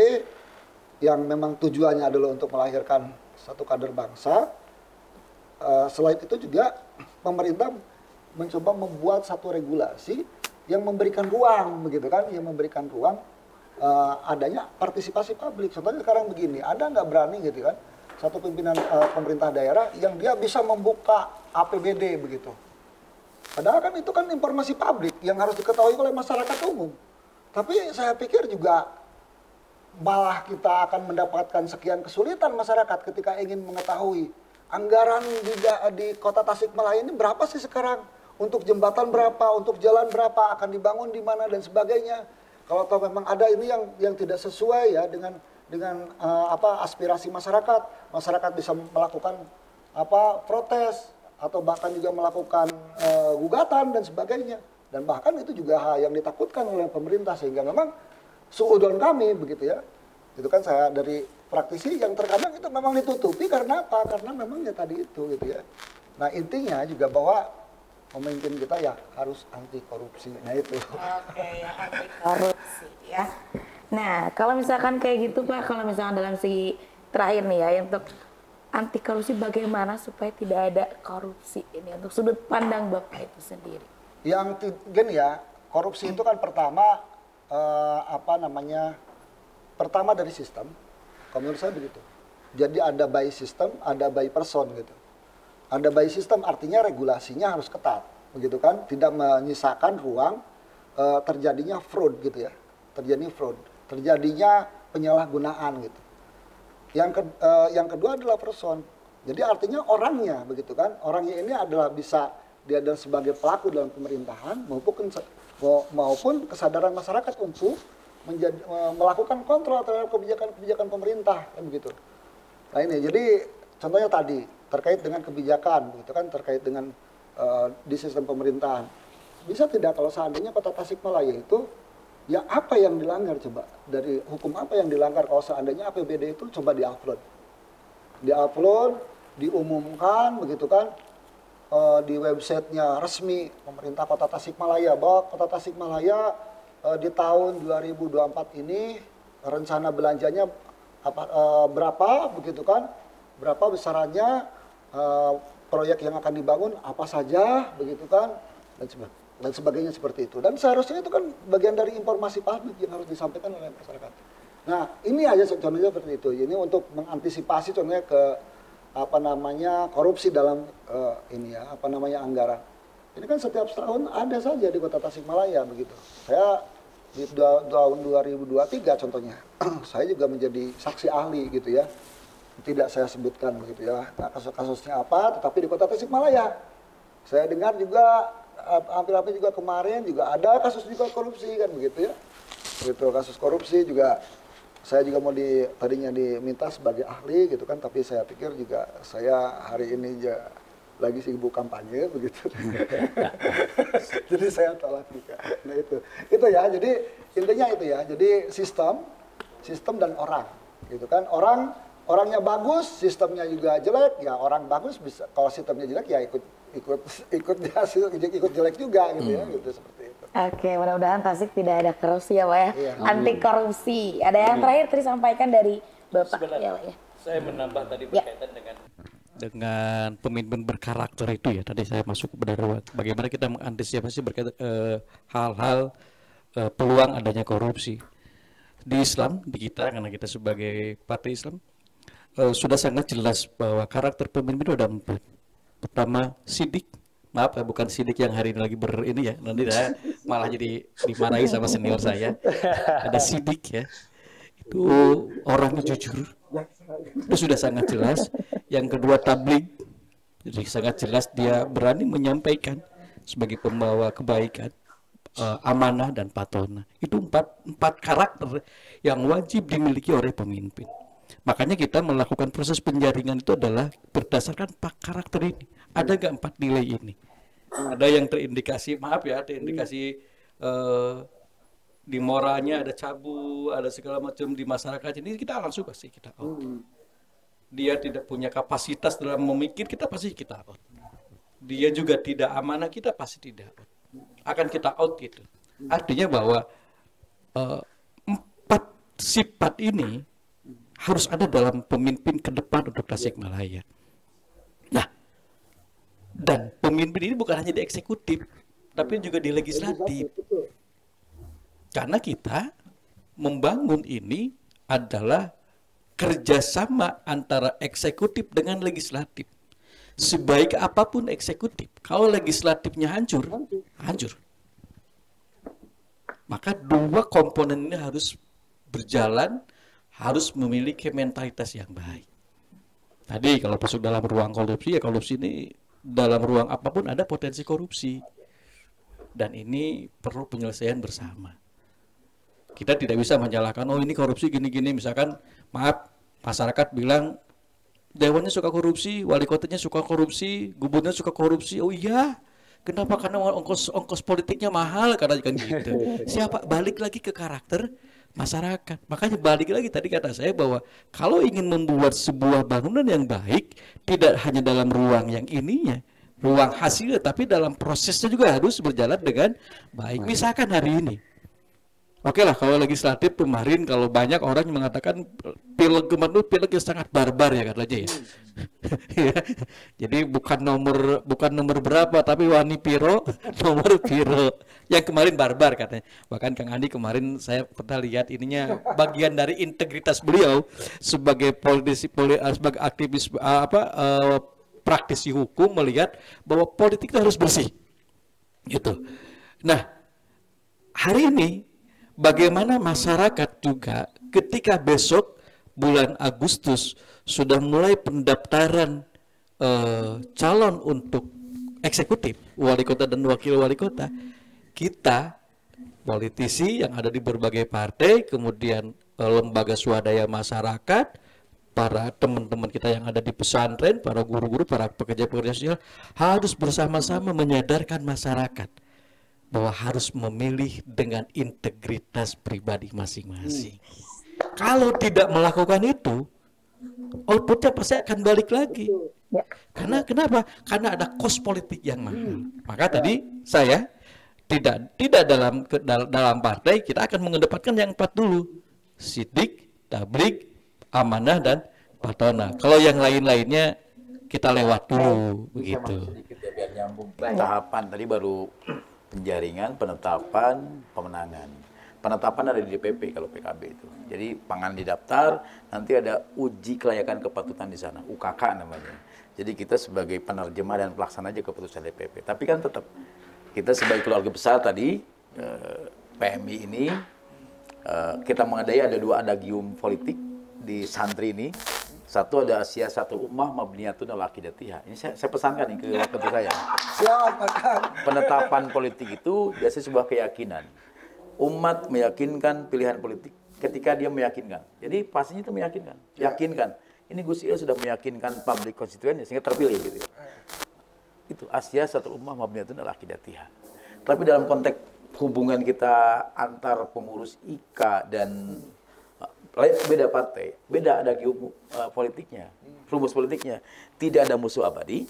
yang memang tujuannya adalah untuk melahirkan satu kader bangsa. Selain itu juga pemerintah mencoba membuat satu regulasi yang memberikan ruang, begitu kan, yang memberikan ruang adanya partisipasi publik. Contohnya sekarang begini, ada nggak berani gitu kan, satu pimpinan pemerintah daerah yang dia bisa membuka APBD begitu. Padahal kan itu kan informasi publik yang harus diketahui oleh masyarakat umum. Tapi saya pikir juga malah kita akan mendapatkan sekian kesulitan masyarakat ketika ingin mengetahui anggaran di kota Tasikmalaya ini berapa sih sekarang, untuk jembatan berapa, untuk jalan berapa, akan dibangun di mana dan sebagainya. Kalau tahu memang ada ini yang tidak sesuai ya dengan aspirasi masyarakat bisa melakukan protes atau bahkan juga melakukan gugatan dan sebagainya. Dan bahkan itu juga hal yang ditakutkan oleh pemerintah, sehingga memang suudon kami begitu ya. Itu kan saya dari praktisi yang terkadang itu memang ditutupi karena apa? Karena memang ya tadi itu gitu ya. Nah intinya juga bahwa pemimpin kita ya harus anti korupsi. Nah itu. Oke, ya anti korupsi ya. Nah kalau misalkan kayak gitu Pak, kalau misalkan dalam segi terakhir nih ya, untuk anti korupsi bagaimana supaya tidak ada korupsi ini untuk sudut pandang Bapak itu sendiri? Yang gini ya, korupsi itu kan pertama pertama dari sistem, kalau menurut saya begitu. Jadi ada by system, ada by person gitu. Ada by system artinya regulasinya harus ketat, begitu kan? Tidak menyisakan ruang terjadinya fraud gitu ya, terjadinya penyalahgunaan gitu. Yang kedua adalah person. Jadi artinya orangnya begitu kan? Orangnya ini adalah bisa dia adalah sebagai pelaku dalam pemerintahan maupun kesadaran masyarakat untuk melakukan kontrol terhadap kebijakan pemerintah kan begitu. Nah ini jadi contohnya tadi terkait dengan kebijakan begitu kan, terkait dengan di sistem pemerintahan. Bisa tidak kalau seandainya Kota Tasikmalaya itu ya apa yang dilanggar, coba dari hukum apa yang dilanggar kalau seandainya APBD itu coba diupload, diumumkan begitu kan di websitenya resmi pemerintah Kota Tasikmalaya bahwa Kota Tasikmalaya di tahun 2024 ini rencana belanjanya berapa begitu kan, berapa besarannya, proyek yang akan dibangun apa saja begitu kan, dan sebagainya seperti itu. Dan seharusnya itu kan bagian dari informasi publik yang harus disampaikan oleh masyarakat. Nah ini aja contohnya seperti itu. Ini untuk mengantisipasi contohnya ke korupsi dalam anggaran. Ini kan setiap tahun ada saja di Kota Tasikmalaya begitu. Saya di tahun 2023 contohnya, saya juga menjadi saksi ahli gitu ya. Tidak saya sebutkan begitu ya. Nah, kasus-kasusnya apa, tetapi di Kota Tasikmalaya. Saya dengar juga hampir-hampir juga kemarin juga ada kasus juga korupsi kan begitu ya. Begitu kasus korupsi juga saya juga tadinya diminta sebagai ahli gitu kan, tapi saya pikir juga saya hari ini lagi sibuk kampanye begitu. Jadi saya tolak juga. Nah itu ya. Jadi intinya itu ya. Jadi sistem dan orang gitu kan. Orang orangnya bagus, sistemnya juga jelek, ya orang bagus bisa, kalau sistemnya jelek ya ikut jelek juga gitu ya, gitu seperti itu. Oke, mudah-mudahan Tasik tidak ada korupsi ya Pak ya. Iya. Anti korupsi. Ada yang terakhir tadi sampaikan dari Bapak Sebenarnya, ya Pak ya. saya menambah tadi Ya. berkaitan dengan pemimpin berkarakter itu ya. Tadi saya masuk kepada ruang bagaimana kita mengantisipasi berkaitan hal-hal peluang adanya korupsi di Islam, di kita karena kita sebagai partai Islam sudah sangat jelas bahwa karakter pemimpin itu ada 4. Pertama sidik, maaf bukan sidik yang hari ini lagi ini ya, nanti saya malah jadi dimarahi sama senior saya. Ada sidik ya, itu orangnya jujur, itu sudah sangat jelas. Yang kedua tabligh, jadi sangat jelas dia berani menyampaikan sebagai pembawa kebaikan, amanah dan patona. Itu empat karakter yang wajib dimiliki oleh pemimpin. Makanya kita melakukan proses penjaringan itu adalah berdasarkan 4 karakter ini. Ada nggak 4 nilai ini? Ada yang terindikasi, maaf ya, terindikasi di moralnya ada cabu, ada segala macam di masyarakat ini, kita langsung pasti kita out. Dia tidak punya kapasitas dalam memikir, kita pasti kita out. Dia juga tidak amanah, kita pasti tidak out. Akan kita out gitu. Artinya bahwa 4 sifat ini harus ada dalam pemimpin ke depan untuk Tasikmalaya. Nah, dan pemimpin ini bukan hanya di eksekutif, tapi juga di legislatif. Karena kita membangun ini adalah kerjasama antara eksekutif dengan legislatif. Sebaik apapun eksekutif, kalau legislatifnya hancur, hancur. Maka 2 komponen ini harus berjalan, harus memiliki mentalitas yang baik. Tadi kalau masuk dalam ruang korupsi, ya korupsi ini dalam ruang apapun ada potensi korupsi. Dan ini perlu penyelesaian bersama. Kita tidak bisa menyalahkan, oh ini korupsi gini-gini. Misalkan, maaf, masyarakat bilang, dewannya suka korupsi, wali kotanya suka korupsi, gubernur suka korupsi. Oh iya, kenapa? Karena ongkos politiknya mahal, karena kan gitu. Siapa? Balik lagi ke karakter masyarakat. Makanya balik lagi tadi kata saya bahwa kalau ingin membuat sebuah bangunan yang baik, tidak hanya dalam ruang yang ininya, ruang hasilnya, tapi dalam prosesnya juga harus berjalan dengan baik. Misalkan hari ini, oke lah, kalau legislatif kemarin kalau banyak orang yang mengatakan pileg kemarin itu pileg yang sangat barbar ya katanya ya. Jadi bukan nomor berapa tapi wani piro nomor piro. Yang kemarin barbar katanya. Bahkan Kang Andi kemarin saya pernah lihat ininya bagian dari integritas beliau sebagai politisi sebagai aktivis praktisi hukum melihat bahwa politik itu harus bersih. Gitu. Nah, hari ini bagaimana masyarakat juga ketika besok bulan Agustus sudah mulai pendaftaran calon untuk eksekutif, wali kota dan wakil wali kota, kita politisi yang ada di berbagai partai, kemudian lembaga swadaya masyarakat, para teman-teman kita yang ada di pesantren, para guru-guru, para pekerja-pekerja sosial harus bersama-sama menyadarkan masyarakat bahwa harus memilih dengan integritas pribadi masing-masing. Kalau tidak melakukan itu, outputnya pasti akan balik lagi. Karena kenapa? Karena ada kos politik yang mahal. Maka tadi saya tidak dalam partai kita akan mengedepankan yang 4 dulu: sidik, tabligh, amanah dan patona. Kalau yang lain-lainnya kita lewat dulu begitu. Sedikit ya biar nyambung. Tahapan tadi baru penjaringan, penetapan, pemenangan. Penetapan ada di DPP kalau PKB itu. Jadi pangan didaftar, nanti ada uji kelayakan kepatutan di sana, UKK namanya. Jadi kita sebagai penerjemah dan pelaksana aja keputusan DPP. Tapi kan tetap kita sebagai keluarga besar tadi, PMI ini, kita mengadai ada 2 adagium politik di santri ini. Satu ada siasatul ummah mabniyatun ala aqidatiha. Ini saya pesankan nih ke waktu saya. Penetapan politik itu biasanya sebuah keyakinan. Umat meyakinkan pilihan politik ketika dia meyakinkan. Jadi pastinya itu meyakinkan, yakinkan. Ini Gus Iyul sudah meyakinkan public constituent sehingga terpilih gitu. Itu asya satu ummah mabniyatun ala aqidatiha. Tapi dalam konteks hubungan kita antar pengurus IKA dan beda partai, beda ada politiknya, rumus politiknya. Tidak ada musuh abadi,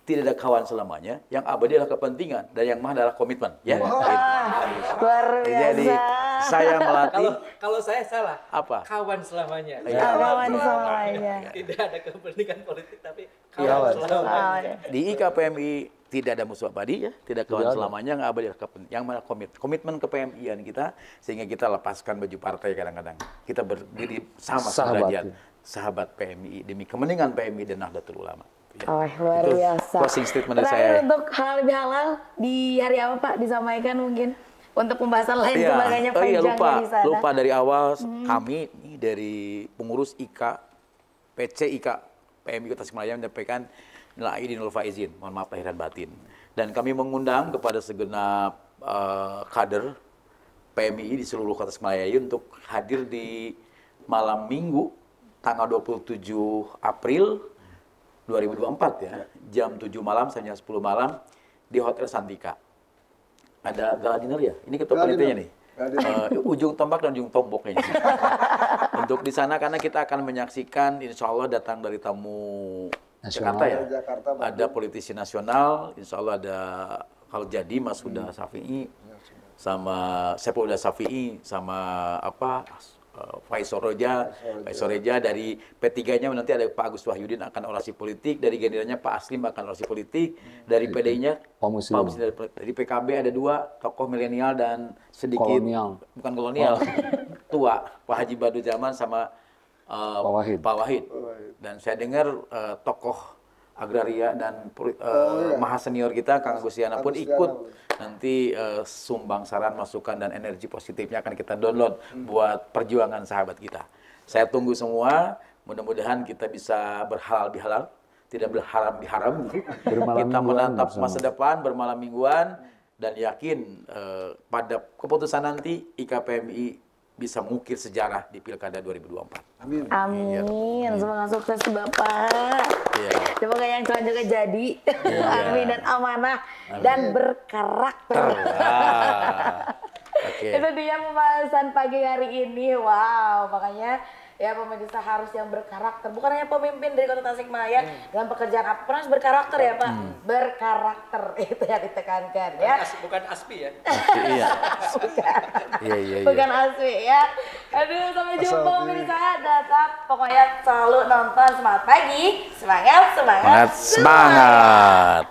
tidak ada kawan selamanya. Yang abadi adalah kepentingan dan yang mahal adalah komitmen. Ya. Luar biasa. Jadi saya melatih. Kalau saya salah. Apa? Kawan selamanya. Kawan selamanya. Tidak ada kepentingan politik tapi Kawan. kawan selamanya. Di IKPMI tidak ada musuh abadi ya, tidak kawan selamanya, yang abadi adalah yang mana komitmen ke PMI-an kita, sehingga kita lepaskan baju partai kadang-kadang. Kita berdiri sama sederajat, sahabat PMI demi kepentingan PMI dan Nahdlatul Ulama. Ya. Oh, luar Itu biasa. closing statement dari Terakhir saya. untuk hal lebih halal di hari apa Pak disampaikan mungkin untuk pembahasan lain Iya. sebagainya Oh iya, panjangnya di sana. lupa dari awal kami nih, dari pengurus PC IK PMI Kota Tasikmalaya menyampaikan Aidin wal faizin, mohon maaf lahir dan batin. Dan kami mengundang kepada segenap kader PMI di seluruh Kota Tasikmalaya untuk hadir di malam Minggu tanggal 27 April 2024 ya, jam 7 malam sampai jam 10 malam di Hotel Santika. Ada gala dinner ya? Ini ketua panitianya nih. Ujung tombak dan ujung tombok kayaknya. Untuk di sana karena kita akan menyaksikan insya Allah datang dari tamu Jakarta ya. Ada politisi nasional, insya Allah ada kalau jadi Mas Huda Syafi'i sama Saiful Huda Syafi'i sama Faisal Reja dari P3-nya nanti ada Pak Agus Wahyudin akan orasi politik, dari Gerindanya Pak Aslim akan orasi politik, dari PD-nya Pak Muslim. dari PKB ada 2 tokoh milenial dan sedikit Kolonial. bukan kolonial tua, Pak Haji Badu Zaman sama Pak Wahid. Dan saya dengar tokoh agraria dan maha senior kita Kang Agus Yana pun ikut nanti sumbang saran, masukan dan energi positifnya akan kita download buat perjuangan sahabat kita. Saya tunggu semua, mudah-mudahan kita bisa berhalal bihalal, tidak berharam biharam gitu. Kita menatap masa depan bermalam mingguan dan yakin pada keputusan nanti IKPMI bisa mengukir sejarah di Pilkada 2024. Amin. Amin. Semoga sukses Bapak. Iya. Semoga yang selanjutnya jadi. Amin dan amanah dan berkarakter. Oke. Itu dia pembahasan pagi hari ini. Wow, makanya ya pemirsa harus yang berkarakter. Bukan hanya pemimpin dari Kota Tasikmalaya dalam pekerjaan apa pun harus berkarakter ya Pak. Berkarakter itu yang ditekankan ya. Bukan Aspi ya. Iya. Iya. Bukan asli ya. Aduh, sampai jumpa pemirsa. Tetap pokoknya selalu nonton Semangat Pagi. Semangat. Semangat.